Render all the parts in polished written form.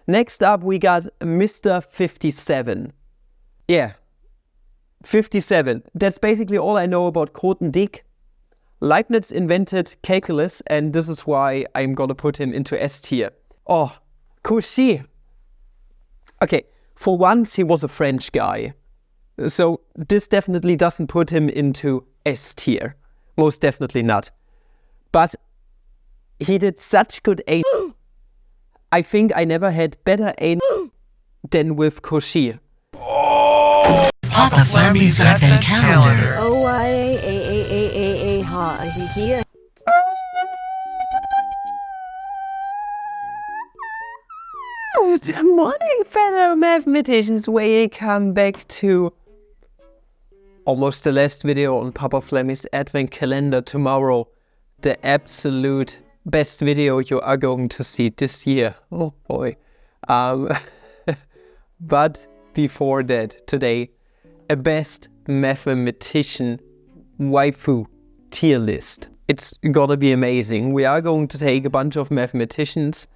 Next up, we got Mr. 57. Yeah, 57. That's basically all I know about Grothendieck. Leibniz invented calculus, and this is why I'm gonna put him into S tier. Oh, Cauchy. Okay, for once he was a French guy. So this definitely doesn't put him into S tier. Most definitely not. But he did such good aim. I think I never had better aim than with Cauchy. Papa Flammy's Advent Calendar. Here. Good morning, fellow mathematicians. Welcome back to almost the last video on Papa Flammy's Advent Calendar. Tomorrow, the absolute best video you are going to see this year. Oh boy. But before that, today, a best mathematician waifu tier list. It's gonna be amazing. We are going to take a bunch of mathematicians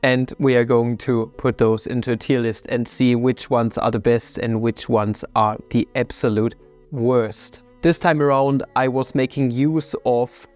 and we are going to put those into a tier list and see which ones are the best and which ones are the absolute worst. This time around, I was making use of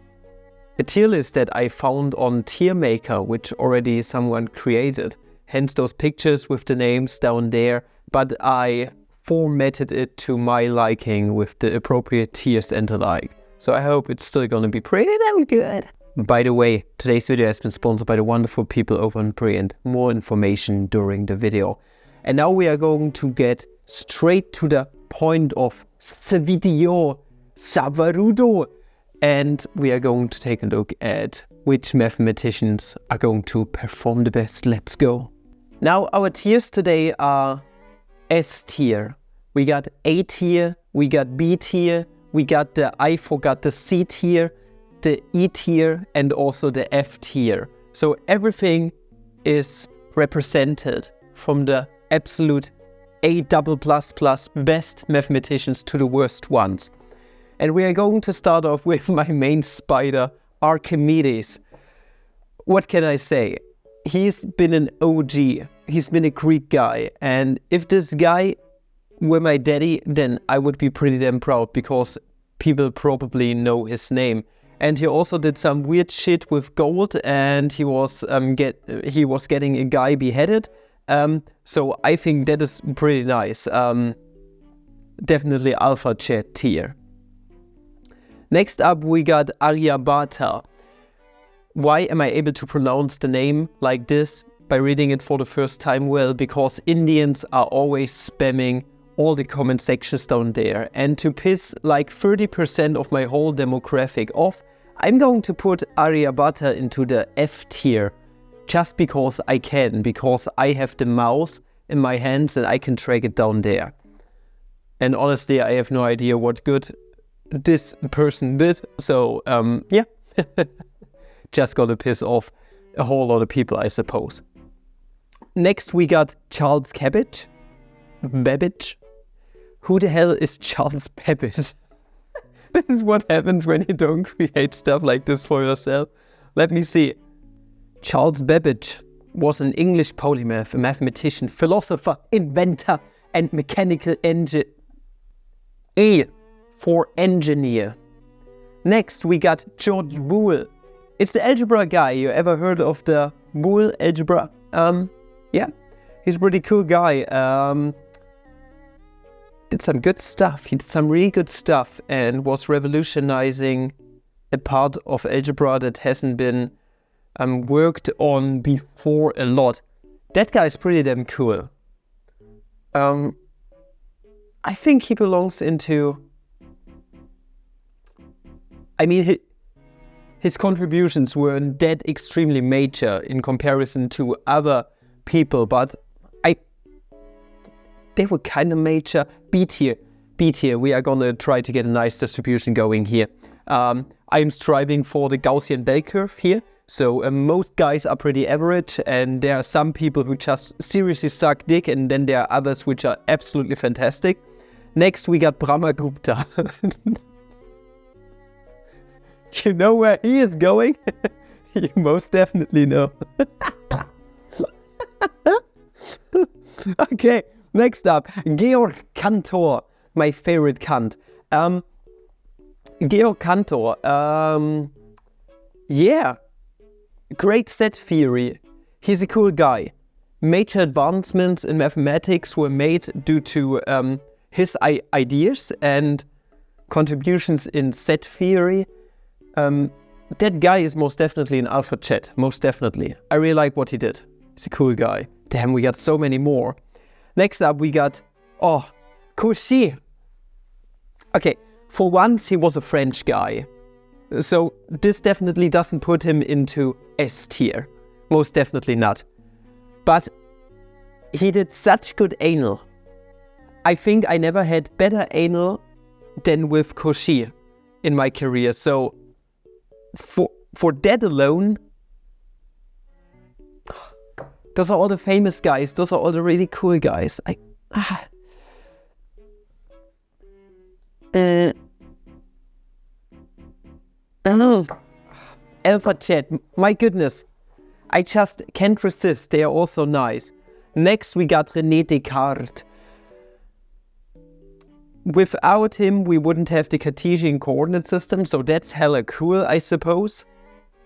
a tier list that I found on Tier Maker, which already someone created. Hence those pictures with the names down there, but I formatted it to my liking with the appropriate tiers and the like. So I hope it's still gonna be pretty damn good. By the way, today's video has been sponsored by the wonderful people over on Brilliant. More information during the video. And now we are going to get straight to the point of the video, Savarudo. And we are going to take a look at which mathematicians are going to perform the best. Let's go. Now our tiers today are S tier. We got A tier, we got B tier, we got the I forgot the C tier, the E tier, and also the F tier. So everything is represented from the absolute A+++ best mathematicians to the worst ones. And we are going to start off with my main spider, Archimedes. What can I say? He's been an OG. He's been a Greek guy. And if this guy were my daddy, then I would be pretty damn proud because people probably know his name. And he also did some weird shit with gold, and he was getting a guy beheaded. So I think that is pretty nice. Definitely alpha chat tier. Next up we got Aryabhata. Why am I able to pronounce the name like this by reading it for the first time? Well, because Indians are always spamming all the comment sections down there. And to piss like 30% of my whole demographic off, I'm going to put Aryabhata into the F tier. Just because I can, because I have the mouse in my hands and I can track it down there. And honestly, I have no idea what good this person did. So, yeah. Just gotta piss off a whole lot of people, I suppose. Next, we got Charles Babbage. Babbage? Who the hell is Charles Babbage? This is what happens when you don't create stuff like this for yourself. Let me see. Charles Babbage was an English polymath, a mathematician, philosopher, inventor, and mechanical engineer. E for engineer. Next, we got George Boole. It's the algebra guy. You ever heard of the Boole algebra? Yeah, he's a pretty cool guy. Did some good stuff. He did some really good stuff and was revolutionizing a part of algebra that hasn't been worked on before a lot. That guy's pretty damn cool. I think he belongs into... I mean, his contributions weren't that extremely major in comparison to other people, but they were kind of major. B tier, we are gonna try to get a nice distribution going here. I'm striving for the Gaussian bell curve here, so most guys are pretty average, and there are some people who just seriously suck dick, and then there are others which are absolutely fantastic. Next, we got Brahmagupta. You know where he is going? You most definitely know. Okay, next up, Georg Cantor, my favorite Kant. Georg Cantor, yeah, great set theory. He's a cool guy. Major advancements in mathematics were made due to his ideas and contributions in set theory. That guy is most definitely an alpha chat, most definitely. I really like what he did. He's a cool guy. Damn, we got so many more. Next up, we got, Cauchy. Okay, for once he was a French guy. So this definitely doesn't put him into S tier. Most definitely not. But he did such good anal. I think I never had better anal than with Cauchy in my career. So for that alone, those are all the famous guys. Those are all the really cool guys. Alpha chat, my goodness. I just can't resist. They are all so nice. Next we got René Descartes. Without him, we wouldn't have the Cartesian coordinate system, so that's hella cool, I suppose.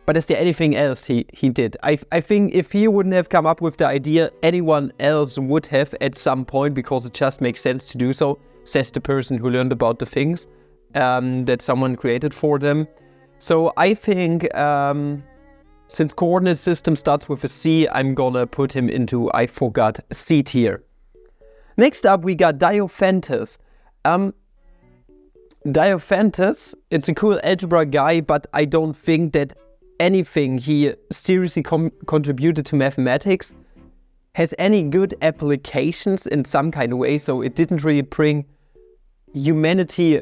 But is there anything else he did? I think if he wouldn't have come up with the idea, anyone else would have at some point, because it just makes sense to do so, says the person who learned about the things that someone created for them. So I think, since coordinate system starts with a C, I'm gonna put him into, I forgot, C tier. Next up, we got Diophantus. Diophantus, it's a cool algebra guy, but I don't think that anything he seriously contributed to mathematics has any good applications in some kind of way, so it didn't really bring humanity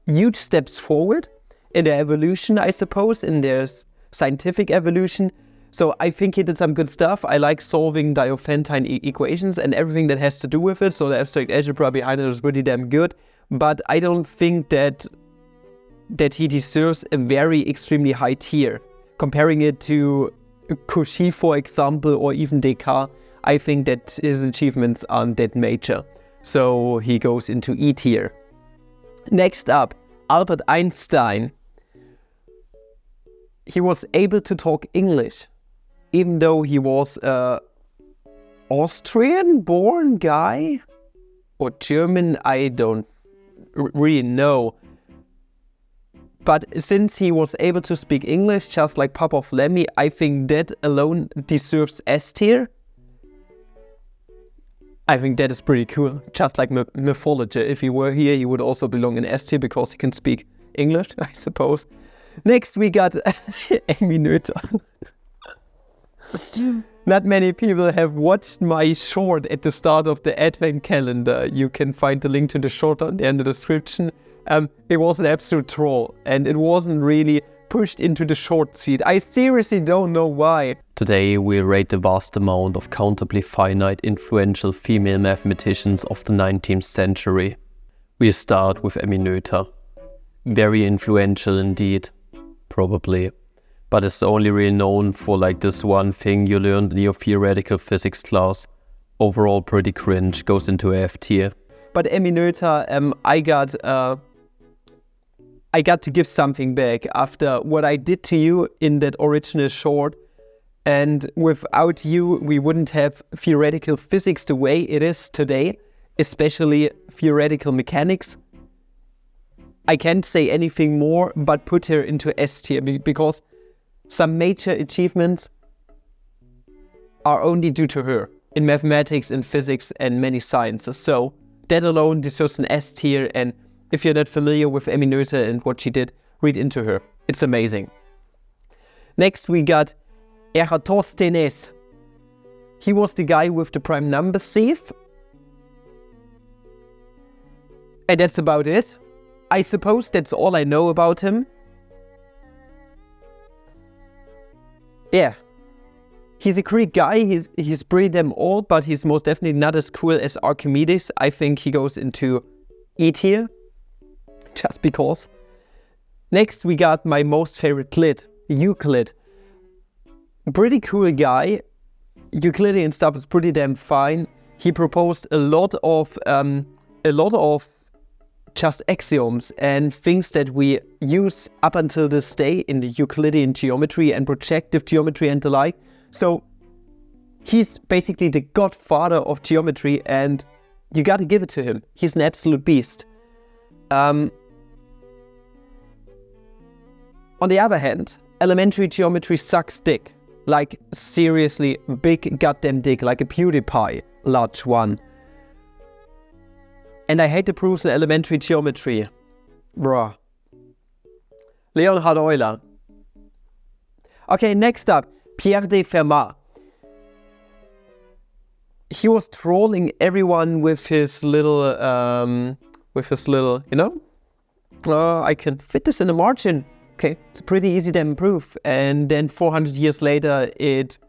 huge steps forward in their evolution, I suppose, in their scientific evolution. So I think he did some good stuff. I like solving Diophantine equations and everything that has to do with it, so the abstract algebra behind it is really damn good. But I don't think that he deserves a very extremely high tier. Comparing it to Cauchy, for example, or even Descartes, I think that his achievements aren't that major. So he goes into E tier. Next up, Albert Einstein. He was able to talk English, even though he was an Austrian-born guy, or German, I don't really know. But since he was able to speak English, just like Papa Flammy, I think that alone deserves S tier. I think that is pretty cool. Just like Mythology. If he were here, he would also belong in S tier because he can speak English, I suppose. Next, we got Amy Noether. Not many people have watched my short at the start of the advent calendar. You can find the link to the short on there in the description. It was an absolute troll, and it wasn't really pushed into the short feed. I seriously don't know why. Today we rate the vast amount of countably finite influential female mathematicians of the 19th century. We start with Amy Noether. Very influential indeed, probably. But it's only really known for like this one thing you learned in your theoretical physics class. Overall pretty cringe, goes into F tier. But Amy Noether, I got to give something back after what I did to you in that original short. And without you, we wouldn't have theoretical physics the way it is today, especially theoretical mechanics. I can't say anything more but put her into S tier, because some major achievements are only due to her in mathematics and physics and many sciences. So that alone deserves an S tier, and if you're not familiar with Amy Noether and what she did, read into her. It's amazing. Next we got Eratosthenes. He was the guy with the prime number sieve. And that's about it. I suppose that's all I know about him. Yeah. He's a Greek guy, he's pretty damn old, but he's most definitely not as cool as Archimedes. I think he goes into E tier, just because. Next we got my most favorite clit, Euclid. Pretty cool guy. Euclidean stuff is pretty damn fine. he proposed a lot of just axioms and things that we use up until this day in the Euclidean geometry and projective geometry and the like. So he's basically the godfather of geometry, and you gotta give it to him. He's an absolute beast. On the other hand, elementary geometry sucks dick. Like, seriously, big goddamn dick, like a PewDiePie large one. And I hate the proofs in elementary geometry. Bruh. Leonhard Euler. Okay, next up, Pierre de Fermat. He was trolling everyone with his little, you know? I can fit this in the margin. Okay, it's a pretty easy damn proof. And then 400 years later, it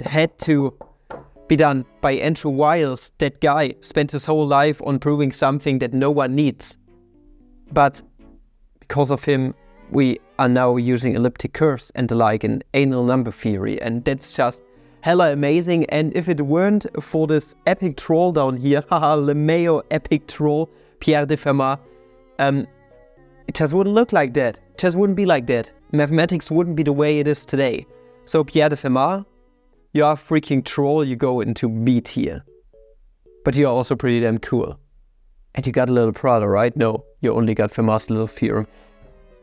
had to be done by Andrew Wiles. That guy spent his whole life on proving something that no one needs. But because of him, we are now using elliptic curves and the like in anal number theory. And that's just hella amazing. And if it weren't for this epic troll down here, haha, LeMayo epic troll, Pierre de Fermat, it just wouldn't look like that. It just wouldn't be like that. Mathematics wouldn't be the way it is today. So Pierre de Fermat, you are a freaking troll, you go into B tier. But you are also pretty damn cool. And you got a little brother, right? No, you only got Fermat's little theorem.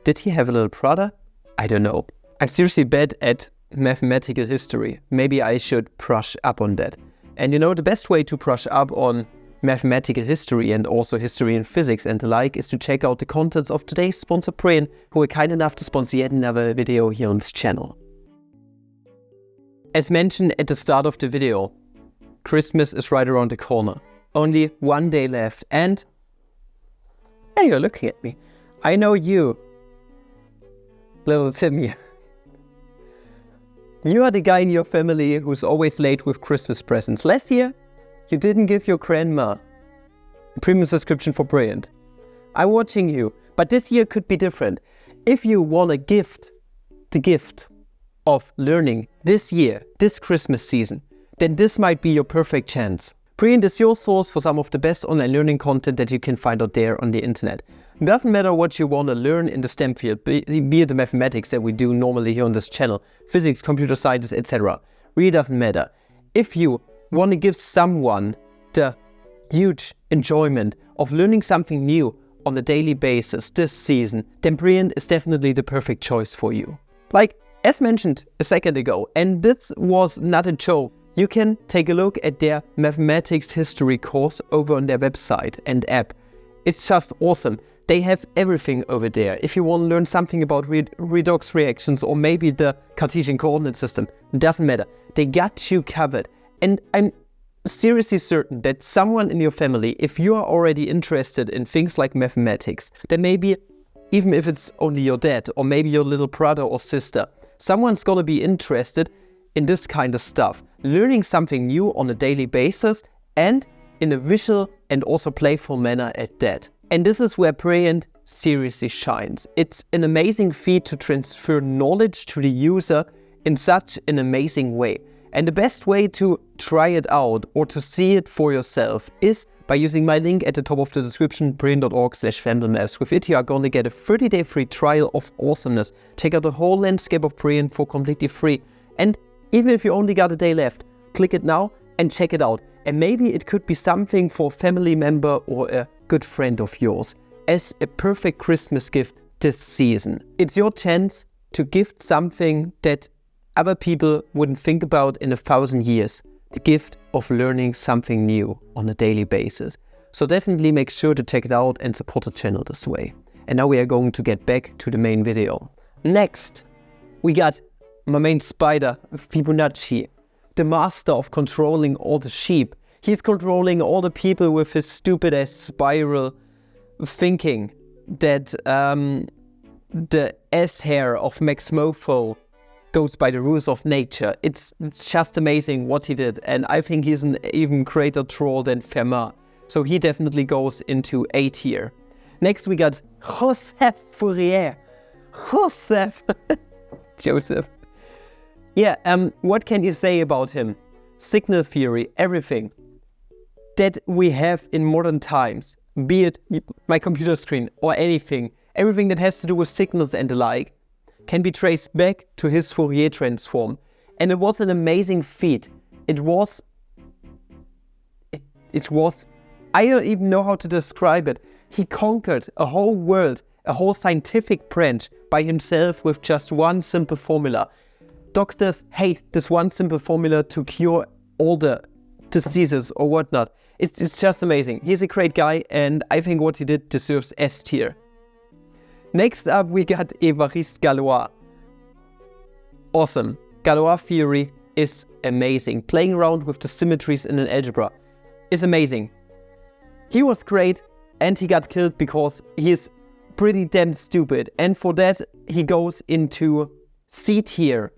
Did he have a little brother? I don't know. I'm seriously bad at mathematical history. Maybe I should brush up on that. And you know, the best way to brush up on mathematical history and also history and physics and the like is to check out the contents of today's sponsor Brain, who are kind enough to sponsor yet another video here on this channel. As mentioned at the start of the video, Christmas is right around the corner. Only one day left, and hey, you're looking at me. I know you, little Timmy. You are the guy in your family who's always late with Christmas presents. Last year, you didn't give your grandma a premium subscription for Brilliant. I'm watching you, but this year could be different. If you want to gift the gift of learning this year, this Christmas season, then this might be your perfect chance. Brilliant is your source for some of the best online learning content that you can find out there on the internet. It doesn't matter what you want to learn in the STEM field, be it the mathematics that we do normally here on this channel, physics, computer science, etc. Really doesn't matter. If you want to give someone the huge enjoyment of learning something new on a daily basis this season, then Brilliant is definitely the perfect choice for you. Like, as mentioned a second ago, and this was not a joke, you can take a look at their mathematics history course over on their website and app. It's just awesome. They have everything over there. If you want to learn something about redox reactions or maybe the Cartesian coordinate system, doesn't matter. They got you covered. And I'm seriously certain that someone in your family, if you are already interested in things like mathematics, then maybe, even if it's only your dad or maybe your little brother or sister, someone's gonna be interested in this kind of stuff. Learning something new on a daily basis and in a visual and also playful manner at that. And this is where Brilliant seriously shines. It's an amazing feat to transfer knowledge to the user in such an amazing way. And the best way to try it out or to see it for yourself is by using my link at the top of the description, brilliant.org/FamDomMaths. With it, you are going to get a 30-day free trial of awesomeness. Check out the whole landscape of Brilliant for completely free. And even if you only got a day left, click it now and check it out. And maybe it could be something for a family member or a good friend of yours as a perfect Christmas gift this season. It's your chance to gift something that other people wouldn't think about in 1,000 years. The gift of learning something new on a daily basis. So definitely make sure to check it out and support the channel this way. And now we are going to get back to the main video. Next, we got my main spider, Fibonacci, the master of controlling all the sheep. He's controlling all the people with his stupid ass spiral thinking that the S hair of Max Mofo goes by the rules of nature. It's just amazing what he did, and I think he's an even greater troll than Fermat. So he definitely goes into A tier. Next we got Joseph Fourier. Joseph. Yeah, what can you say about him? signal theory, everything that we have in modern times, be it my computer screen or anything, everything that has to do with signals and the like, can be traced back to his Fourier transform. And it was an amazing feat. It was, I don't even know how to describe it. He conquered a whole world, a whole scientific branch by himself with just one simple formula. Doctors hate this one simple formula to cure all the diseases or whatnot. It's just amazing. He's a great guy, and I think what he did deserves S tier. Next up, we got Évariste Galois. Awesome. Galois theory is amazing. Playing around with the symmetries in an algebra is amazing. He was great, and he got killed because he is pretty damn stupid. And for that, he goes into C tier.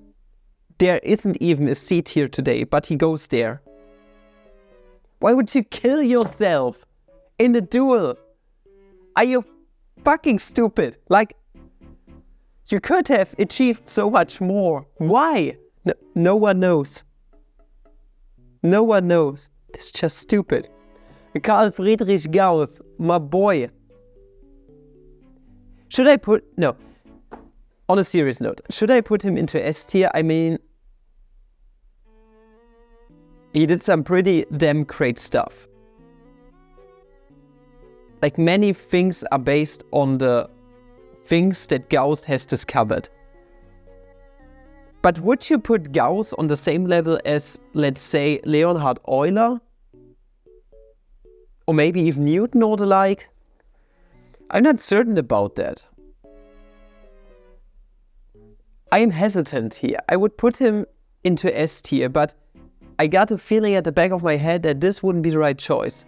There isn't even a C tier today, but he goes there. Why would you kill yourself in a duel? Are you fucking stupid? Like, you could have achieved so much more. Why? No one knows. No one knows. It's just stupid. Carl Friedrich Gauss, my boy. Should I put... No. On a serious note, should I put him into S tier? I mean... he did some pretty damn great stuff. Like, many things are based on the things that Gauss has discovered. But would you put Gauss on the same level as, let's say, Leonhard Euler? Or maybe even Newton or the like? I'm not certain about that. I am hesitant here. I would put him into S tier, but I got a feeling at the back of my head that this wouldn't be the right choice.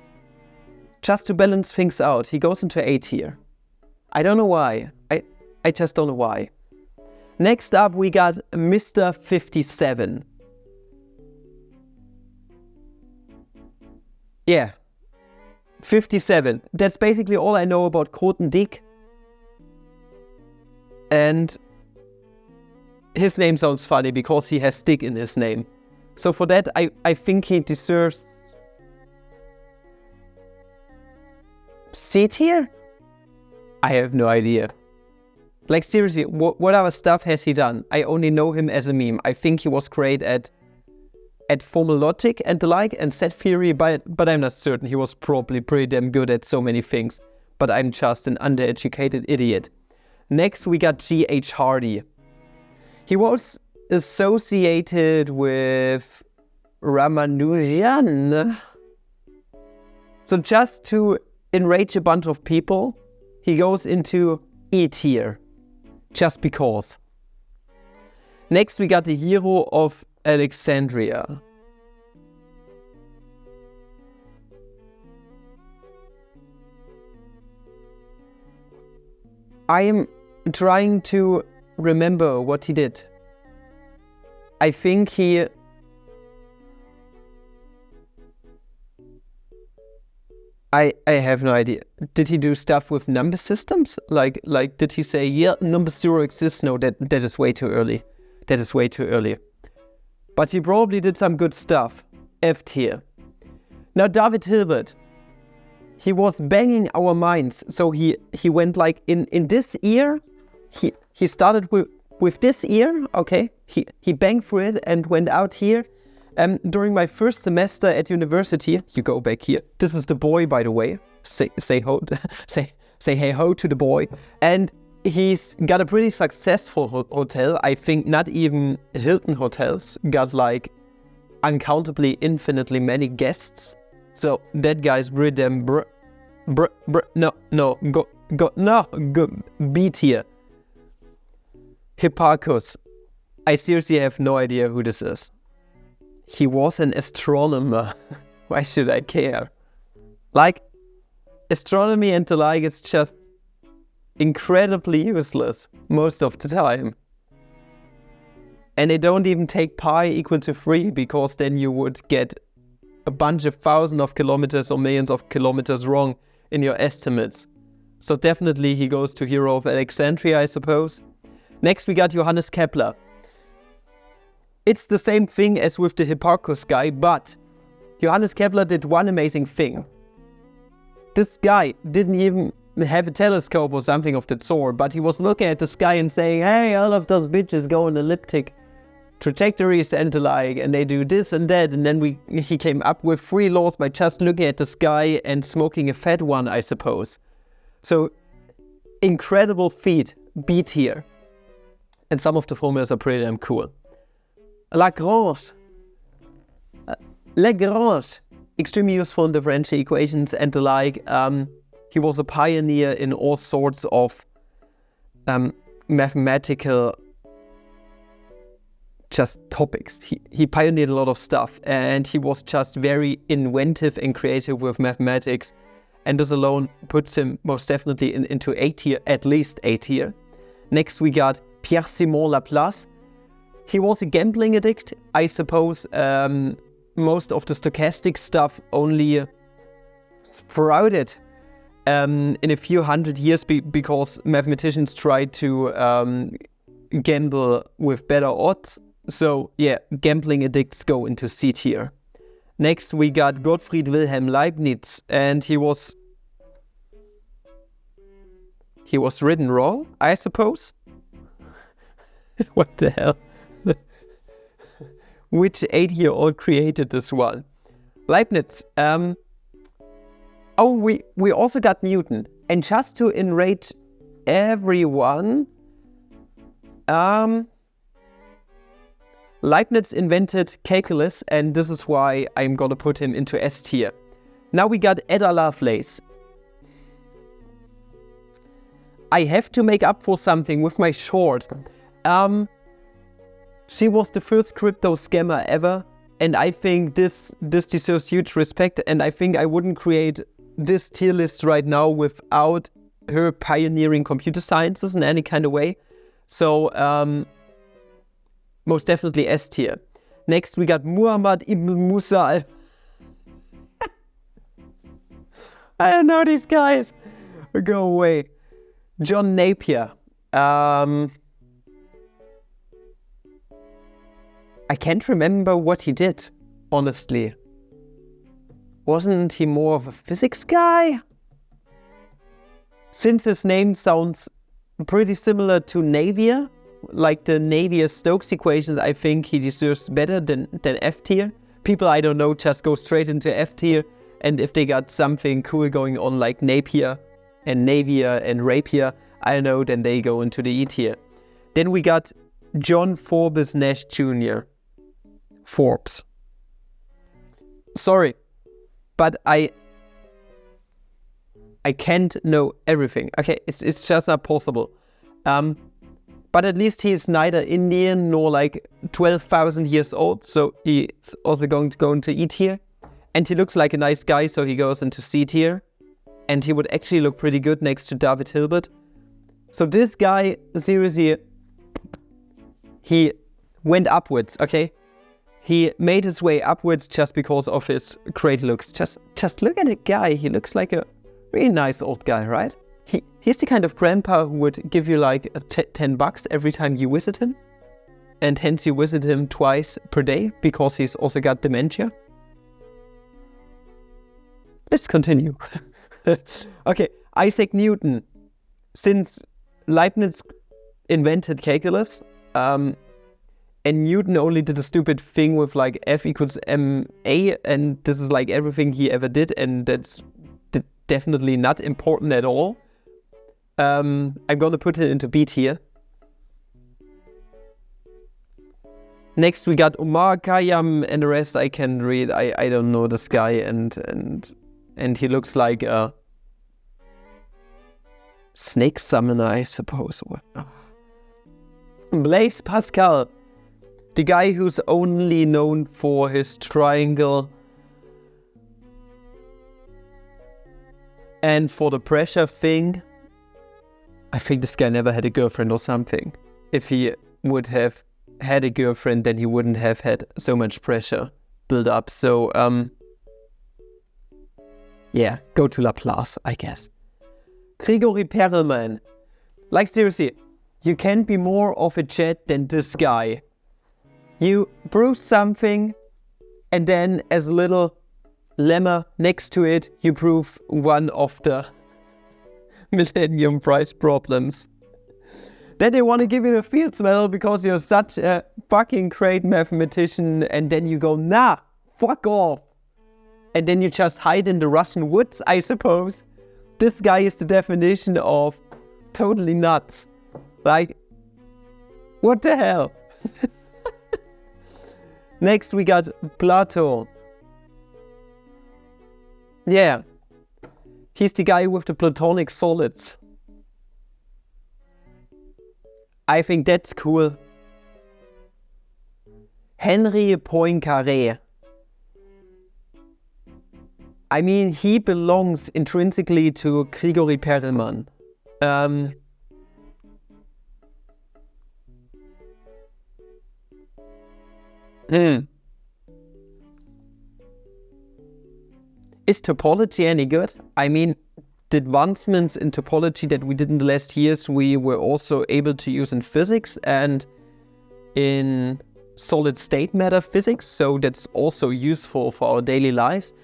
Just to balance things out, he goes into A tier. I don't know why. I just don't know why. Next up, we got Mr. 57. Yeah. 57. That's basically all I know about Grothendieck. And his name sounds funny because he has Dick in his name. So for that, I think he deserves C tier? I have no idea. Like, seriously, what other stuff has he done? I only know him as a meme. I think he was great at formal logic and the like, and set theory, but I'm not certain. He was probably pretty damn good at so many things. But I'm just an undereducated idiot. Next, we got G.H. Hardy. He was associated with Ramanujan. So just to enrage a bunch of people, he goes into E tier. Just because. Next, we got the hero of Alexandria. I am trying to remember what he did. I think he... I have no idea. Did he do stuff with number systems? Like did he say, yeah, number 0 exists? No, that is way too early. That is way too early. But he probably did some good stuff. F tier. Now, David Hilbert. He was banging our minds. So he went like in this year. He started with this year. Okay. He banged through it and went out here. During my first semester at university, you go back here. This is the boy, by the way. Say ho, say hey ho to the boy. And he's got a pretty successful hotel. I think not even Hilton hotels got like uncountably, infinitely many guests. So that guy's pretty damn B tier. Hipparchus. I seriously have no idea who this is. He was an astronomer. Why should I care? Like, astronomy and the like is just incredibly useless most of the time. And they don't even take pi equal to 3, because then you would get a bunch of thousands of kilometers or millions of kilometers wrong in your estimates. So definitely he goes to hero of Alexandria, I suppose. Next we got Johannes Kepler. it's the same thing as with the Hipparchus guy, but Johannes Kepler did one amazing thing. This guy didn't even have a telescope or something of that sort, but he was looking at the sky and saying, hey, all of those bitches go in elliptic trajectories and the like, and they do this and that, and then he came up with 3 laws by just looking at the sky and smoking a fat one, I suppose. So, incredible feat, B tier. And some of the formulas are pretty damn cool. Lagrange, extremely useful in differential equations and the like. He was a pioneer in all sorts of mathematical just topics. He pioneered a lot of stuff, and he was just very inventive and creative with mathematics, and this alone puts him most definitely into A tier, at least A tier. Next we got Pierre-Simon Laplace. He was a gambling addict, I suppose. Most of the stochastic stuff only sprouted in a few hundred years because mathematicians tried to gamble with better odds. So yeah, gambling addicts go into C tier. Next we got Gottfried Wilhelm Leibniz, and he was written wrong, I suppose. What the hell? Which 8-year-old created this one? Leibniz. Oh, we also got Newton. And just to enrage everyone, Leibniz invented calculus, and this is why I'm gonna put him into S tier. Now we got Ada Lovelace. I have to make up for something with my short. She was the first crypto scammer ever, and I think this deserves huge respect, and I think I wouldn't create this tier list right now without her pioneering computer sciences in any kind of way. So, most definitely S tier. Next we got Muhammad ibn Musa. I don't know these guys. Go away. John Napier. I can't remember what he did, honestly. Wasn't he more of a physics guy? Since his name sounds pretty similar to Navier, like the Navier-Stokes equations, I think he deserves better than F tier. People I don't know just go straight into F tier, and if they got something cool going on like Napier and Navier and Rapier, I don't know, then they go into the E tier. Then we got John Forbes Nash Jr. Forbes. Sorry, but I can't know everything. Okay, it's just not possible. But at least he's neither Indian nor like 12,000 years old, so he's also going to go into E tier. And he looks like a nice guy, so he goes into C tier. And he would actually look pretty good next to David Hilbert. So this guy, seriously, he went upwards, okay? He made his way upwards just because of his great looks. Just look at the guy. He looks like a really nice old guy, right? He's the kind of grandpa who would give you like $10 every time you visit him. And hence you visit him twice per day because he's also got dementia. Let's continue. Okay, Isaac Newton. Since Leibniz invented calculus, and Newton only did a stupid thing with like F equals ma, and this is like everything he ever did, and that's definitely not important at all. I'm gonna put it into B tier. Next we got Omar Khayyam, and the rest I can read. I don't know this guy, and he looks like a snake summoner, I suppose. Blaise Pascal. The guy who's only known for his triangle and for the pressure thing. I think this guy never had a girlfriend or something. If he would have had a girlfriend, then he wouldn't have had so much pressure build up. So, yeah, go to Laplace, I guess. Grigori Perelman. Like seriously, you can't be more of a jet than this guy. You prove something, and then as a little lemma next to it, you prove one of the Millennium Prize problems. Then they want to give you a Fields Medal because you're such a fucking great mathematician, and then you go, nah, fuck off. And then you just hide in the Russian woods, I suppose. This guy is the definition of totally nuts. Like, what the hell? Next we got Plato. Yeah. He's the guy with the Platonic solids. I think that's cool. Henri Poincaré. I mean, he belongs intrinsically to Grigori Perelman. Is topology any good? I mean, the advancements in topology that we did in the last years, we were also able to use in physics and in solid state matter physics, so that's also useful for our daily lives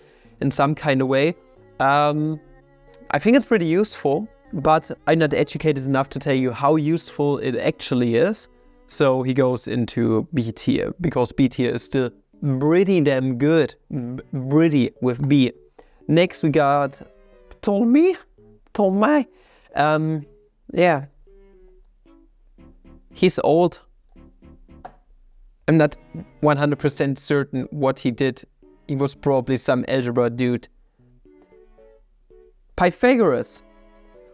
in some kind of way. I think it's pretty useful, but I'm not educated enough to tell you how useful it actually is. So he goes into B tier, because B tier is still pretty damn good. Pretty with B. Next we got Ptolemy. Yeah. He's old. I'm not 100% certain what he did. He was probably some algebra dude. Pythagoras.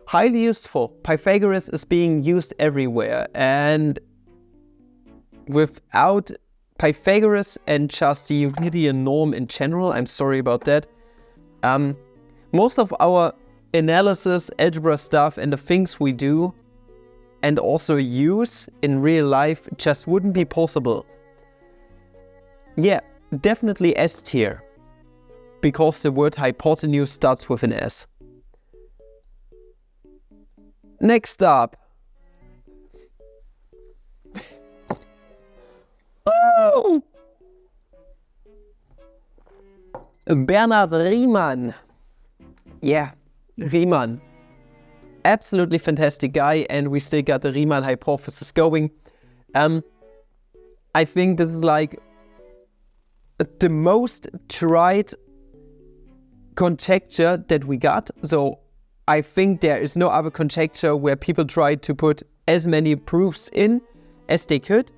Highly useful. Pythagoras is being used everywhere, and without Pythagoras and just the Euclidean norm in general, I'm sorry about that, most of our analysis, algebra stuff, and the things we do and also use in real life just wouldn't be possible. Yeah, definitely S tier, because the word hypotenuse starts with an S. Next up. Oh! Bernhard Riemann. Yeah, Riemann. Absolutely fantastic guy, and we still got the Riemann hypothesis going. I think this is like the most tried conjecture that we got. So I think there is no other conjecture where people tried to put as many proofs in as they could.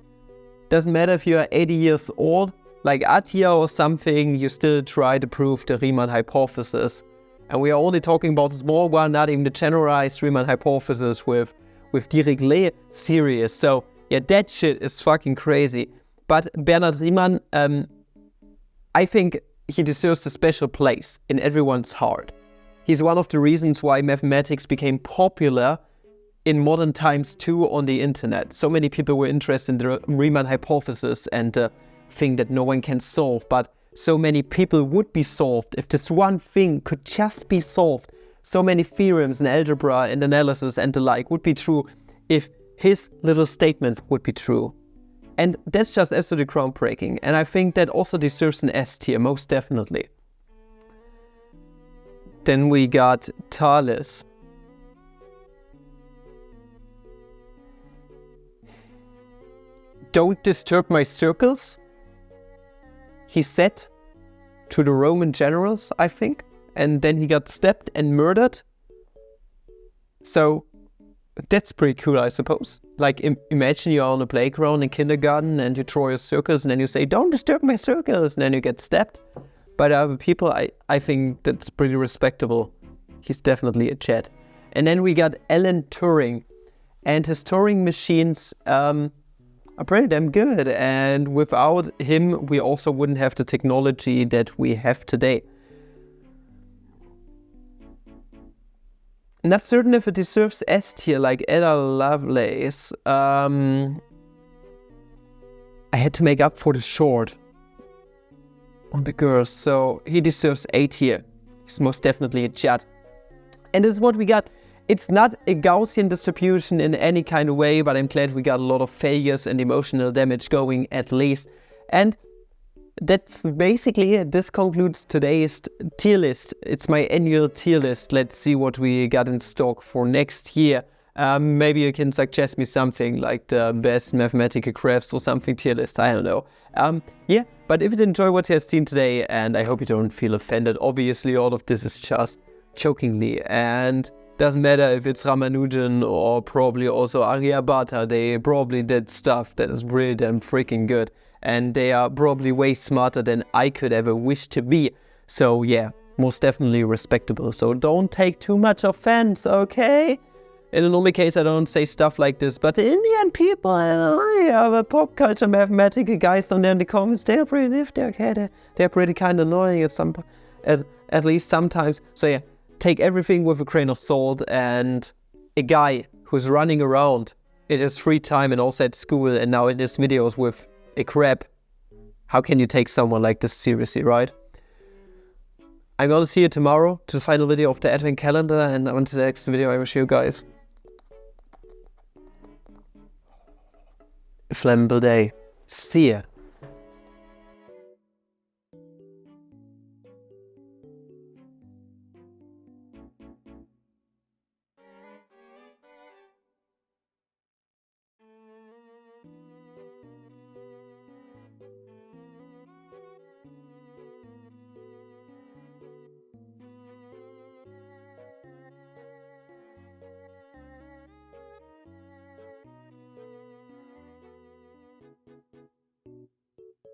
Doesn't matter if you're 80 years old, like Attia or something, you still try to prove the Riemann hypothesis. And we are only talking about the small one, not even the generalized Riemann hypothesis with Dirichlet series. So yeah, that shit is fucking crazy. But Bernhard Riemann, I think he deserves a special place in everyone's heart. He's one of the reasons why mathematics became popular in modern times too on the internet. So many people were interested in the Riemann hypothesis and the thing that no one can solve, but so many people would be solved if this one thing could just be solved. So many theorems in algebra and analysis and the like would be true if his little statement would be true. And that's just absolutely groundbreaking. And I think that also deserves an S tier, most definitely. Then we got Thales. Don't disturb my circles, he said to the Roman generals, I think. And then he got stabbed and murdered. So that's pretty cool, I suppose. Like, imagine you're on a playground in kindergarten and you draw your circles and then you say, don't disturb my circles, and then you get stabbed. But other people, I think that's pretty respectable. He's definitely a Chet. And then we got Alan Turing. And his Turing machines are pretty damn good. And without him, we also wouldn't have the technology that we have today. Not certain if it deserves S tier, like Ada Lovelace. I had to make up for the short on the girls, so he deserves A tier. He's most definitely a Chad. And this is what we got It's not a Gaussian distribution in any kind of way, but I'm glad we got a lot of failures and emotional damage going at least. And that's basically it. This concludes today's tier list. It's my annual tier list. Let's see what we got in stock for next year. Maybe you can suggest me something like the best mathematical crafts or something tier list. I don't know. Yeah, but if you enjoy what you have seen today, and I hope you don't feel offended, obviously all of this is just jokingly, and doesn't matter if it's Ramanujan or probably also Aryabhata. They probably did stuff that is really damn freaking good, and they are probably way smarter than I could ever wish to be. So yeah, most definitely respectable. So don't take too much offense, okay? In a normal case, I don't say stuff like this, but the Indian people and the pop culture mathematical guys down there in the comments, they're pretty nifty, okay? They're pretty kind of annoying at least sometimes. So yeah, take everything with a grain of salt. And a guy who's running around in his free time and also at school and now in his videos with a crab, how can you take someone like this seriously, right? I'm gonna see you tomorrow to the final video of the advent calendar, and until the next video, I wish you guys a flammable day. See ya.